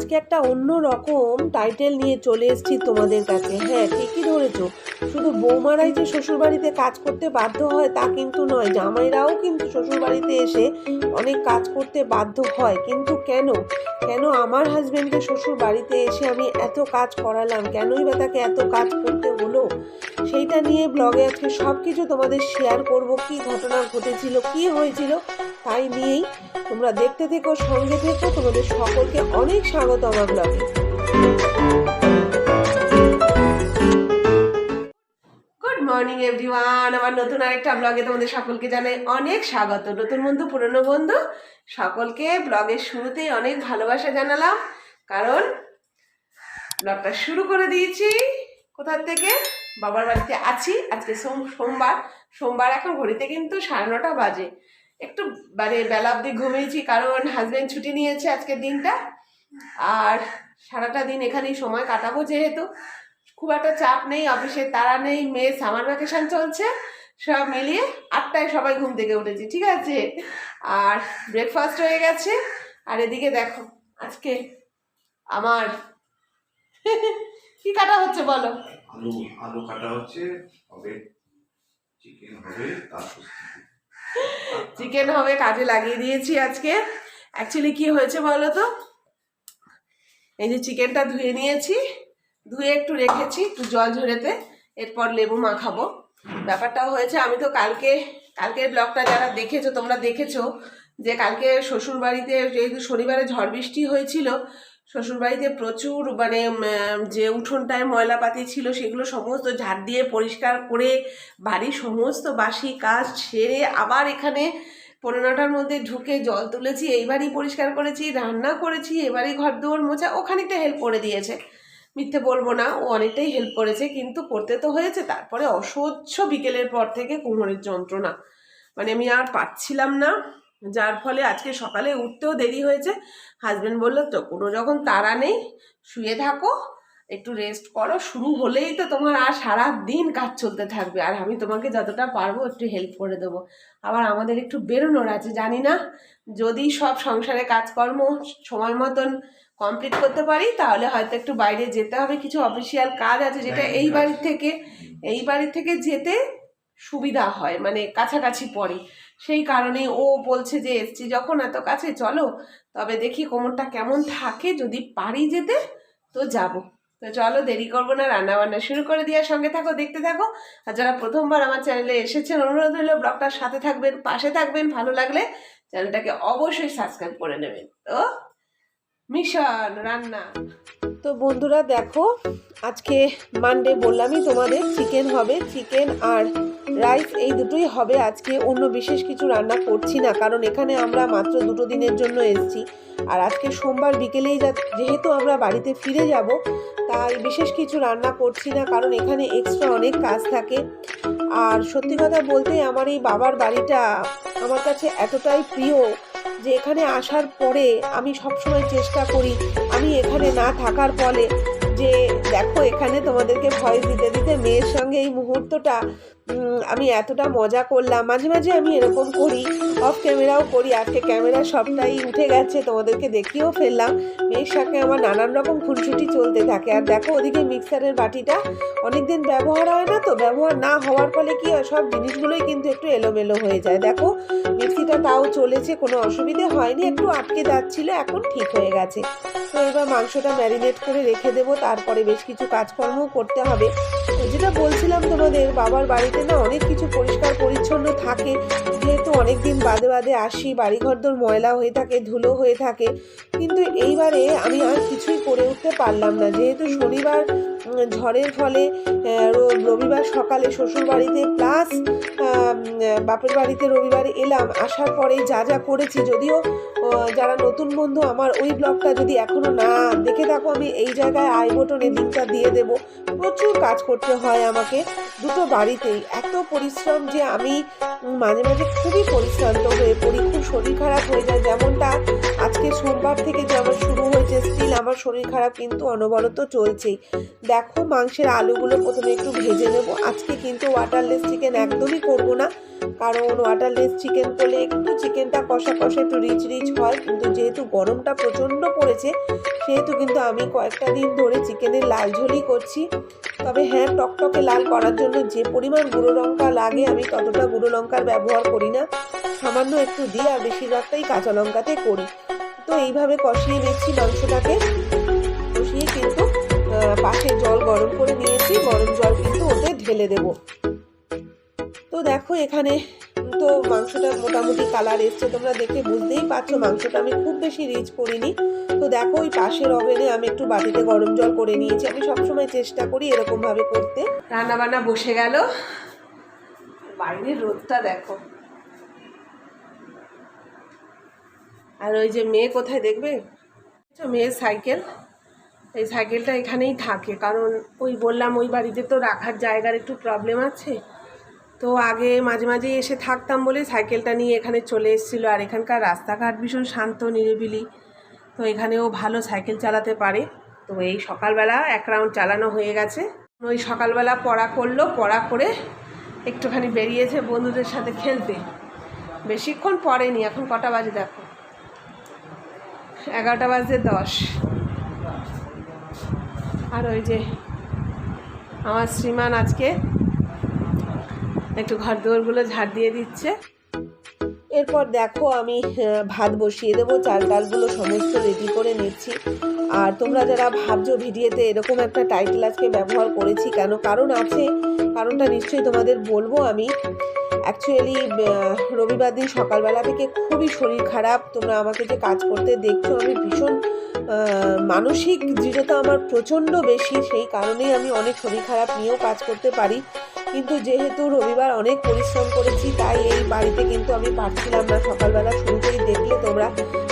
আজকে একটা অন্য রকম টাইটেল নিয়ে চলে এসেছি তোমাদের কাছে। হ্যাঁ, ঠিকই ধরেছো। শুধু বৌমারাই যে শ্বশুরবাড়িতে কাজ করতে বাধ্য হয় তা কিন্তু নয়, জামাইরাও কিন্তু শ্বশুরবাড়িতে এসে অনেক কাজ করতে বাধ্য হয়। কিন্তু কেন কেন আমার হাজবেন্ডকে শ্বশুর বাড়িতে এসে আমি এত কাজ করালাম, কেনই বা তাকে এত কাজ করতে হলো, সেইটা নিয়ে ব্লগে আজকে সব কিছু তোমাদের শেয়ার করব। কি ঘটনা ঘটেছিল, কি হয়েছিল, তাই নিয়েই তোমরা দেখতে থেকো, সঙ্গে থেকো। তোমাদের সকলকে অনেক স্বাগত আমার ব্লগে। গুড মর্নিং এভরিওয়ান, আমার নতুন আরেকটা ব্লগে তোমাদের সকলকে জানাই অনেক স্বাগত। নতুন বন্ধু, পুরনো বন্ধু, সকলকে ব্লগের শুরুতেই অনেক ভালোবাসা জানালাম, কারণ ব্লগটা শুরু করে দিয়েছি কোথার থেকে, বাবার বাড়িতে আছি। আজকে সোমবার এখন ঘড়িতে কিন্তু 9:30 বাজে। একটু বেলা অব্দি ঘুমিয়েছি, কারণ হাজবেন্ড ছুটি নিয়েছে আজকের দিনটা, আর সারাটা দিন এখানেই সময় কাটাবো। যেহেতু খুব একটা চাপ নেই, অফিসের তাড়া নেই, মেয়ে সামার ভ্যাকেশন চলছে, সব মিলিয়ে 8টায় সবাই ঘুম থেকে উঠেছি, ঠিক আছে। আর ব্রেকফাস্ট হয়ে গেছে। আর এদিকে দেখো আজকে আমার কি কাটা হচ্ছে বলো? আলু কাটা হচ্ছে, হবে চিকেন হবে, কাজে লাগিয়ে দিয়েছি আজকে। অ্যাকচুয়ালি কি হয়েছে বলো তো, এই যে চিকেনটা ধুয়ে নিয়েছি, ধুয়ে একটু রেখেছি একটু জল ঝরেতে, এরপর লেবু মাখাবো। ব্যাপারটা হয়েছে, আমি তো কালকের ব্লগটা যারা দেখেছো, তোমরা দেখেছো যে কালকে শ্বশুরবাড়িতে যেহেতু শনিবারে ঝড় বৃষ্টি হয়েছিল, শ্বশুরবাড়িতে প্রচুর যে উঠোনটায় ময়লাপাতি ছিল সেগুলো সমস্ত ঝাড় দিয়ে পরিষ্কার করে বাড়ির সমস্ত বাসি কাজ সেরে আবার এখানে 9:30টার মধ্যে ঢুকে জল তুলেছি, এইবারই পরিষ্কার করেছি, রান্না করেছি, এবারই ঘর দুয়ার মোছা। ও খানিকটা হেল্প করে দিয়েছে, মিথ্যে বলবো না, ও অনেকটাই হেল্প করেছে, কিন্তু করতে তো হয়েছে। তারপরে অসহ্য বিকেলের পর থেকে কোমরের যন্ত্রণা, আমি আর পারছিলাম না, যার ফলে আজকে সকালে উঠতেও দেরি হয়েছে। হাজবেন্ড বললো তো কোনো যখন তাড়া নেই, শুয়ে থাকো, একটু রেস্ট করো, শুরু হলেই তো তোমার আর সারা দিন কাজ চলতে থাকবে, আর আমি তোমাকে যতটা পারবো একটু হেল্প করে দেবো। আবার আমাদের একটু বেরোনোর আছে, জানি না যদি সব সংসারে কাজকর্ম সময় মতন কমপ্লিট করতে পারি, তাহলে হয়তো একটু বাইরে যেতে হবে, কিছু অফিসিয়াল কাজ আছে যেটা এই বাড়ির থেকে যেতে সুবিধা হয়, কাছাকাছি পড়ে। সেই কারণে ও বলছে যে এসছি যখন এত কাছে, চলো, তবে দেখি কোমরটা কেমন থাকে, যদি পারি যেতে তো যাব। তো চলো, দেরি করবো না, রান্না বান্না শুরু করে দেওয়ার সঙ্গে থাকো, দেখতে থাকো। আর যারা প্রথমবার আমার চ্যানেলে এসেছেন, অনুরোধ হলো ব্লগটার সাথে থাকবেন, পাশে থাকবেন, ভালো লাগলে চ্যানেলটাকে অবশ্যই সাবস্ক্রাইব করে নেবেন। তো মিশন রান্না। তো বন্ধুরা দেখো, আজকে মানডে, বললামই তোমাদের চিকেন হবে, চিকেন আর রাইস এই দুটোই হবে আজকে। অন্য বিশেষ কিছু রান্না করছি না, কারণ এখানে আমরা মাত্র 2 দিনের জন্য এসেছি, আর আজকে সোমবার বিকেলেই যেহেতু আমরা বাড়িতে ফিরে যাব, তাই বিশেষ কিছু রান্না করছি না, কারণ এখানে এক্সট্রা অনেক কাজ থাকে। আর সত্যি কথা বলতে আমার এই বাবার বাড়িটা আমার কাছে এতটাই প্রিয় যে এখানে আসার পরে আমি সবসময় চেষ্টা করি, আমি এখানে না থাকার ফলে, যে দেখো এখানে তোমাদেরকে ভয়েস দিতে দিতে মেয়ের সঙ্গে এই মুহূর্তটা আমি এতটা মজা করলাম। মাঝে মাঝে আমি এরকম করি, অফ ক্যামেরাও করি, আজকে ক্যামেরা সবটাই উঠে গেছে, তোমাদেরকে দেখিয়েও ফেললাম। মেয়ের সাথে আমার নানান রকম খুনসুটি চলতে থাকে। আর দেখো ওদিকে মিক্সারের বাটিটা অনেকদিন ব্যবহার হয় না, তো ব্যবহার না হওয়ার ফলে কি হয়, সব জিনিসগুলোই কিন্তু একটু এলোমেলো হয়ে যায়। দেখো মিক্সিটা তাও চলেছে, কোনো অসুবিধে হয়নি, একটু আটকে যাচ্ছিল, এখন ঠিক হয়ে গেছে। তো এবার মাংসটা ম্যারিনেট করে রেখে দেবো, তারপরে বেশ কিছু কাজকর্মও করতে হবে। যেটা বলছিলাম তোমাদের, বাবার বাড়িতে না অনেক কিছু পরিষ্কার পরিচ্ছন্ন থাকে, যেহেতু অনেক দিন বাদে আসি, বাড়িঘর দর ময়লা হয়ে থাকে, ধুলো হয়ে থাকে। কিন্তু এইবারে আমি আর কিছুই করে উঠতে পারলাম না, যেহেতু শনিবার ঝড়ের ফলে রবিবার সকালে শ্বশুর বাড়িতে প্লাস বাপের বাড়িতে রবিবারে এলাম, আসার পরে যা যা করেছি, যদিও যারা নতুন বন্ধু আমার ওই ব্লগটা যদি এখনো না দেখে থাকো, আমি এই জায়গায় আই বটনে লিঙ্কটা দিয়ে দেব। প্রচুর কাজ করতে হয় আমাকে দুটো বাড়িতেই, এত পরিশ্রম যে আমি মাঝে মাঝে খুবই পরিশ্রান্ত হয়ে পড়ি, খুব শরীর খারাপ হয়ে যায়। যেমনটা আজকে সোমবার থেকে যে আমার শুরু হয়েছে, হয়েছে, স্টিল আমার শরীর খারাপ কিন্তু অনবরত চলছেই। দেখো মাংসের আলুগুলো প্রথমে একটু ভেজে নেব। আজকে কিন্তু ওয়াটারলেস চিকেন একদমই করব না, কারণ ওয়াটারলেস চিকেন করলে একটু চিকেনটা কষা কষা একটু রিচ রিচ হয়, কিন্তু যেহেতু গরমটা প্রচণ্ড পড়েছে সেহেতু কিন্তু আমি কয়েকটা দিন ধরে চিকেনের লাল ঝোলই করছি। তবে হ্যাঁ, টকটকে লাল করার জন্য যে পরিমাণ গুঁড়ো লঙ্কা লাগে আমি ততটা গুঁড়ো লঙ্কার ব্যবহার করি না, সামান্য একটু দিই, আর বেশিরভাগটাই কাঁচা লঙ্কাতে করি। তো এইভাবে কষিয়ে নিচ্ছি মাংসটাকে। কষিয়ে কিন্তু পাশে জল গরম করে নিয়েছি, গরম জল কিন্তু ওতে ঢেলে দেব। তো দেখো এখানে তো মাংসটা মোটামুটি কালার এসছে, তোমরা দেখে বুঝতেই পারছো মাংসটা আমি খুব বেশি রিচ করিনি। তো দেখো ওই পাশের ওভেনে আমি একটু বাটিতে গরম জল করে নিয়েছি। আমি সবসময় চেষ্টা করি এরকম ভাবে করতে। রান্না বান্না বসে গেল, বাইরের রোদটা দেখো। আর ওই যে মেয়ে কোথায় দেখবে, মেয়ের সাইকেল, এই সাইকেলটা এখানেই থাকে, কারণ ওই বললাম ওই বাড়িতে তো রাখার জায়গার একটু প্রবলেম আছে। তো আগে মাঝে মাঝে এসে থাকতাম বলে সাইকেলটা নিয়ে এখানে চলে এসেছিলো। আর এখানকার রাস্তাঘাট ভীষণ শান্ত নিরিবিলি, তো এখানেও ভালো সাইকেল চালাতে পারে। তো এই সকালবেলা এক রাউন্ড চালানো হয়ে গেছে। ওই সকালবেলা পড়া করলো, পড়া করে একটুখানি বেরিয়েছে বন্ধুদের সাথে খেলতে। বেশিক্ষণ পড়েনি, এখন কটা বাজে দেখো, 11:10। আর ওই যে আমার শ্রীমান আজকে একটু ঘর দুয়ারগুলো ঝাড় দিয়ে দিচ্ছে। এরপর দেখো আমি ভাত বসিয়ে দেবো, চাল ডালগুলো সমস্ত রেডি করে নিচ্ছি। আর তোমরা যারা ভাবছো ভিডিওতে এরকম একটা টাইটেল আজকে ব্যবহার করেছি কেন, কারণ আছে, কারণটা নিশ্চয়ই তোমাদের বলবো আমি। অ্যাকচুয়ালি রবিবার দিন সকালবেলা থেকে খুবই শরীর খারাপ। তোমরা আমাকে যে কাজ করতে দেখছো, আমি ভীষণ মানসিক দৃঢ়তা আমার প্রচণ্ড বেশি, সেই কারণেই আমি অনেক শরীর খারাপ নিয়েও কাজ করতে পারি। কিন্তু যেহেতু রবিবার অনেক পরিশ্রম করেছি, তাই এই বাড়িতে কিন্তু আমি পারছিলাম না। সকালবেলা শুরুতেই দেখলে তোমরা,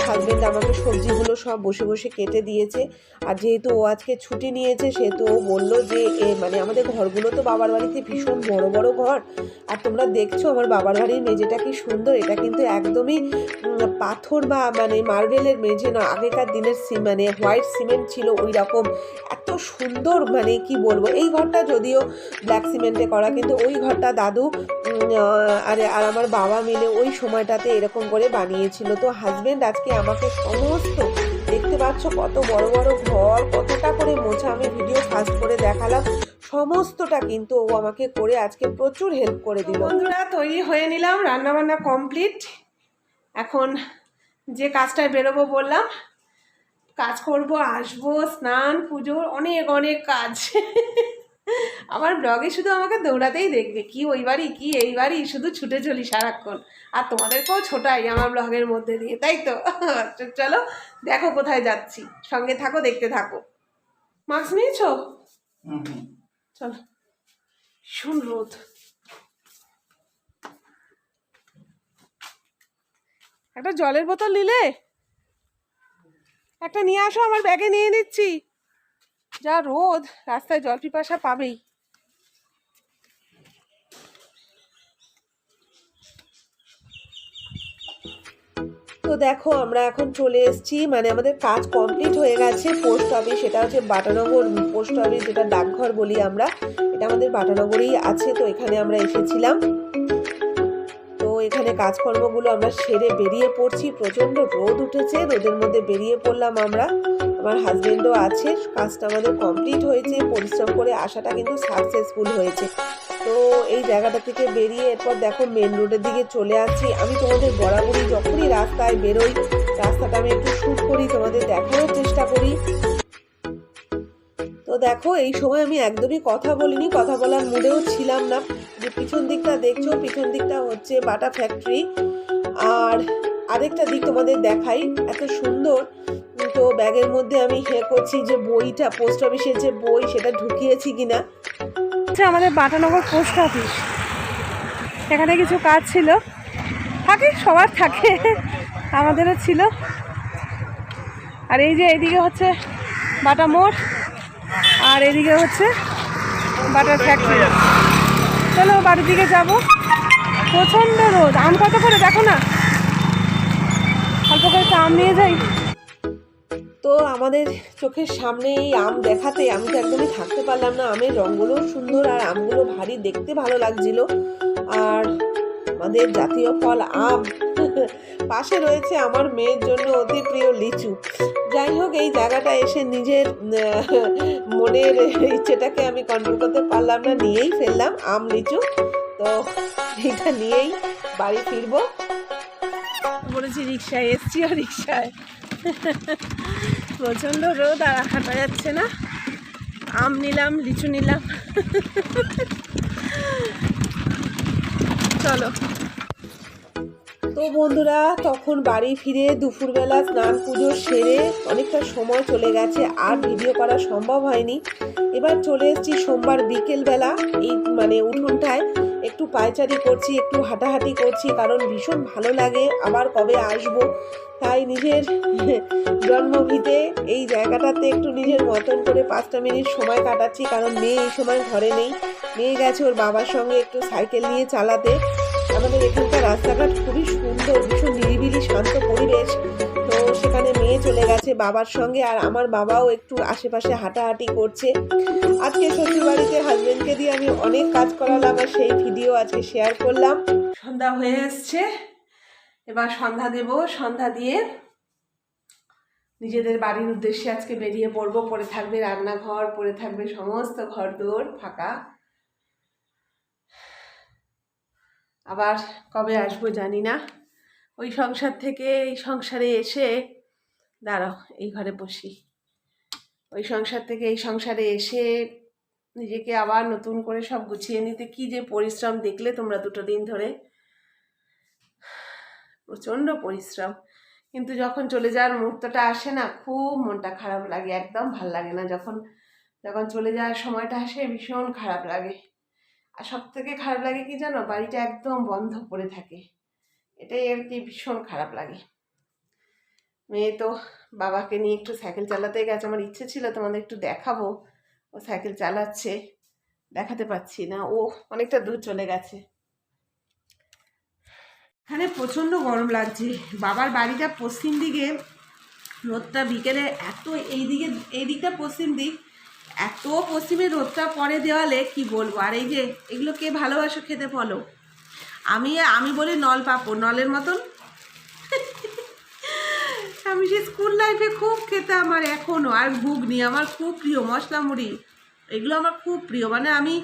হাজব্যান্ড আমাকে সবজিগুলো সব বসে বসে কেটে দিয়েছে। আর যেহেতু ও আজকে ছুটি নিয়েছে, সেহেতু ও বললো যে মানে আমাদের ঘরগুলো তো বাবার বাড়িতে ভীষণ বড় বড় ঘর। আর তোমরা দেখছো আমার বাবার বাড়ির মেঝেটা কি সুন্দর, এটা কিন্তু একদমই পাথর বা মানে মার্বেলের মেঝে না, আগেকার দিনের মানে হোয়াইট সিমেন্ট ছিল ওই রকম, এত সুন্দর, মানে কি বলবো। এই ঘরটা যদিও ব্ল্যাক সিমেন্টে করা, কিন্তু ওই ঘরটা দাদু আর আমার বাবা মিলে ওই সময়টাতে এরকম করে বানিয়েছিল। তো হাজব্যান্ড আজকে আমাকে সমস্ত, দেখতে পাচ্ছ কত বড় বড় ঘর, কতটা করে মোছা, আমি ভিডিও ফাস্ট করে দেখালাম, সমস্তটা কিন্তু ও আমাকে করে আজকে প্রচুর হেল্প করে দিল। বন্ধুরা তৈরি হয়ে নিলাম, রান্নাবান্না কমপ্লিট। এখন যে কাজটায় বেরোবো বললাম, কাজ করব, আসবো, স্নান, পুজো, অনেক অনেক কাজ। আমার ব্লগে শুধু আমাকে দৌড়াতেই দেখবে, কি ওই বাড়ি কি এই বাড়ি, শুধু ছুটে চলি সারাক্ষণ। আর তোমাদেরকেও ছোটাই আমার ব্লগের মধ্যে দিয়ে, তাই তো? চলো দেখো কোথায় যাচ্ছি, সঙ্গে থাকো, দেখতে থাকো। মাস্ক নিয়েছো? চলো। ভীষণ রোদ। একটা জলের বোতল নিলে? একটা নিয়ে আসো, আমার ব্যাগে নিয়ে নিচ্ছি। যা রোদ, রাস্তায় জল পিপাসা পাবেই। তো দেখো আমরা এখন চলে এসেছি, মানে আমাদের কাজ কমপ্লিট হয়ে গেছে। পোস্ট অফিস, সেটা হচ্ছে বাটানগর পোস্ট অফিস, যেটা ডাকঘর বলি আমরা, এটা আমাদের বাটানগরেই আছে। তো এখানে আমরা এসেছিলাম। তো এখানে কাজকর্মগুলো আমরা সেরে বেরিয়ে পড়ছি। প্রচণ্ড রোদ উঠেছে, রোদের মধ্যে বেরিয়ে পড়লাম আমরা। আমার হাজবেন্ডও আছে। কাজটা আমাদের কমপ্লিট হয়েছে, পরিশ্রম করে আসাটা কিন্তু সাকসেসফুল হয়েছে। তো এই জায়গাটা থেকে বেরিয়ে এরপর দেখো মেন রোডের দিকে চলে আসছি। আমি তোমাদের বরাবরই যখনই রাস্তায় বেরোই, রাস্তাটা আমি একটু শ্যুট করি, তোমাদের দেখানোর চেষ্টা করি। তো দেখো এই সময় আমি একদমই কথা বলিনি, কথা বলার মুডেও ছিলাম না। যে পিছন দিকটা দেখছো, পিছন দিকটা হচ্ছে বাটা ফ্যাক্টরি। আর আরেকটা দিক তোমাদের দেখাই, এত সুন্দর। তো ব্যাগের মধ্যে আমি করছি যে বইটা, পোস্ট অফিসের যে বই, সেটা ঢুকিয়েছি কিনা। আমাদের বাটানগর পোস্ট অফিস, এখানে কিছু কাজ ছিল, থাকে সবার থাকে, আমাদেরও ছিল। আর এই যে এইদিকে হচ্ছে বাটা মোড়, আর এদিকে হচ্ছে বাটার ফ্যাক্টরি। চলো বাড়ির দিকে যাব। প্রচণ্ড রোদ। আম কত করে দেখো না, অল্প করে আম নিয়ে যাই। তো আমাদের চোখের সামনে এই আম দেখাতে আমি তো একদমই থাকতে পারলাম না। আমের রঙগুলোও সুন্দর আর আমগুলো ভারী, দেখতে ভালো লাগছিল। আর আমাদের জাতীয় ফল আম, পাশে রয়েছে আমার মেয়ের জন্য অতি প্রিয় লিচু। যাই হোক, এই জায়গাটা এসে নিজের মনের ইচ্ছেটাকে আমি কন্ট্রোল করতে পারলাম না, নিয়েই ফেললাম আম লিচু। তো এইটা নিয়েই বাড়ি ফিরবো। বলেছি রিক্সায় এসছি, আর রিক্সায় প্রচণ্ড রোদ আর হাঁটা যাচ্ছে না। আম নিলাম, লিচু নিলাম। চলো। তো বন্ধুরা, তখন বাড়ি ফিরে দুপুরবেলা স্নান পুজো সেরে অনেকটা সময় চলে গেছে, আর ভিডিও করা সম্ভব হয়নি। এবার চলে এসেছি সোমবার বিকেলবেলা এই উঠোনটায় একটু পায়চারি করছি, একটু হাঁটাহাঁটি করছি, কারণ ভীষণ ভালো লাগে। আবার কবে আসবো, তাই নিজের জন্মভিটে এই জায়গাটাতে একটু নিজের মতন করে 5টা মিনিট সময় কাটাচ্ছি, কারণ মেয়ে এই সময় ঘরে নেই। মেয়ে গেছে ওর বাবার সঙ্গে একটু সাইকেল নিয়ে চালাতে। আমাদের এখানকার রাস্তাঘাট খুবই সুন্দর, ভীষণ নিরিবিলি শান্ত পরিবেশ। তো সেখানে মেয়ে চলে গেছে বাবার সঙ্গে, আর আমার বাবাও একটু আশেপাশে হাঁটাহাঁটি করছে। আজকে শ্বশুরবাড়িতে হাজবেন্ডকে দিয়ে আমি অনেক কাজ করালাম, আর সেই ভিডিও আজকে শেয়ার করলাম। সন্ধ্যা হয়ে এসছে, এবার সন্ধ্যা দেব। সন্ধ্যা দিয়ে নিজেদের বাড়ির উদ্দেশ্যে আজকে বেরিয়ে পড়বো। পড়ে থাকবে রান্নাঘর, পড়ে থাকবে সমস্ত ঘর দোর ফাঁকা। আবার কবে আসবো জানি না। ওই সংসার থেকে এই সংসারে এসে, দাঁড়াও এই ঘরে বসি, ওই সংসার থেকে এই সংসারে এসে নিজেকে আবার নতুন করে সব গুছিয়ে নিতে কি যে পরিশ্রম, দেখলে তোমরা 2 দিন ধরে, প্রচণ্ড পরিশ্রম। কিন্তু যখন চলে যাওয়ার মুহূর্তটা আসে না, খুব মনটা খারাপ লাগে, একদম ভাল লাগে না। যখন চলে যাওয়ার সময়টা আসে ভীষণ খারাপ লাগে। আর সব থেকে খারাপ লাগে কি জানো, বাড়িটা একদম বন্ধ পড়ে থাকে, এটাই আর কি ভীষণ খারাপ লাগে। মেয়ে তো বাবাকে নিয়ে একটু সাইকেল চালাতে গেছে, আমার ইচ্ছে ছিল তোমাদের একটু দেখাবো, ও সাইকেল চালাচ্ছে, দেখাতে পাচ্ছি না, ও অনেকটা দূর চলে গেছে। এখানে প্রচণ্ড গরম লাগছে। বাবার বাড়িটা পশ্চিম দিকে, রোদটা বিকেলে এত, এই দিকটা পশ্চিম দিক, এত পশ্চিমে রোদটা পড়ে দেওয়ালে কি বলবো। আর এই যে এগুলো কে ভালোবাসো খেতে বলো, আমি বলি নল পাপড়, নলের মতন। আমি সে স্কুল লাইফে খুব খেতাম, আর এখনও। আর ঘুগনি আমার খুব প্রিয়, মশলা মুড়ি এগুলো আমার খুব প্রিয়। আমি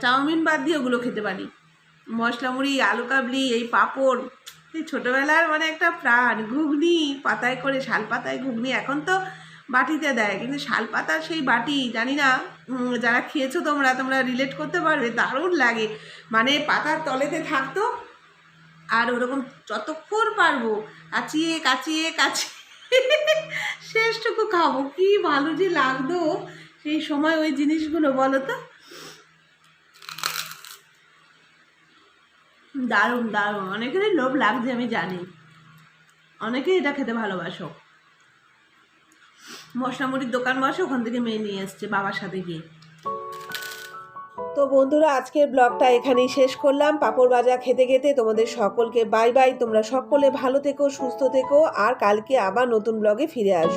চাউমিন বাদ দিয়ে ওগুলো খেতে পারি। মশলা মুড়ি, আলু কাবলি, এই পাঁপড়, এই ছোটোবেলার একটা প্রাণ। ঘুগনি পাতায় করে, শাল পাতায় ঘুগনি, এখন তো বাটিতে দেয়, কিন্তু শাল পাতার সেই বাটি, জানি না যারা খেয়েছো তোমরা রিলেট করতে পারবে, দারুণ লাগে। পাতার তলেতে থাকতো, আর ওরকম যতক্ষণ পারবো কাচিয়ে কাচিয়ে কাচিয়ে শেষটুকু খাবো। কি ভালো যে লাগতো সেই সময় ওই জিনিসগুলো, বলো তো। দারুণ দারুণ। অনেকেরই লোভ লাগছে আমি জানি, অনেকেই এটা খেতে ভালোবাসো। মশলা মুড়ির দোকান বসে, ওখান থেকে মেয়ে নিয়ে এসছে বাবার সাথে গিয়ে। তো বন্ধুরা, আজকের ব্লগটা এখানেই শেষ করলাম। পাঁপড় ভাজা খেতে খেতে তোমাদের সকলকে বাই বাই। তোমরা সকলে ভালো থেকো, সুস্থ থেকো, আর কালকে আবার নতুন ব্লগে ফিরে আসবো।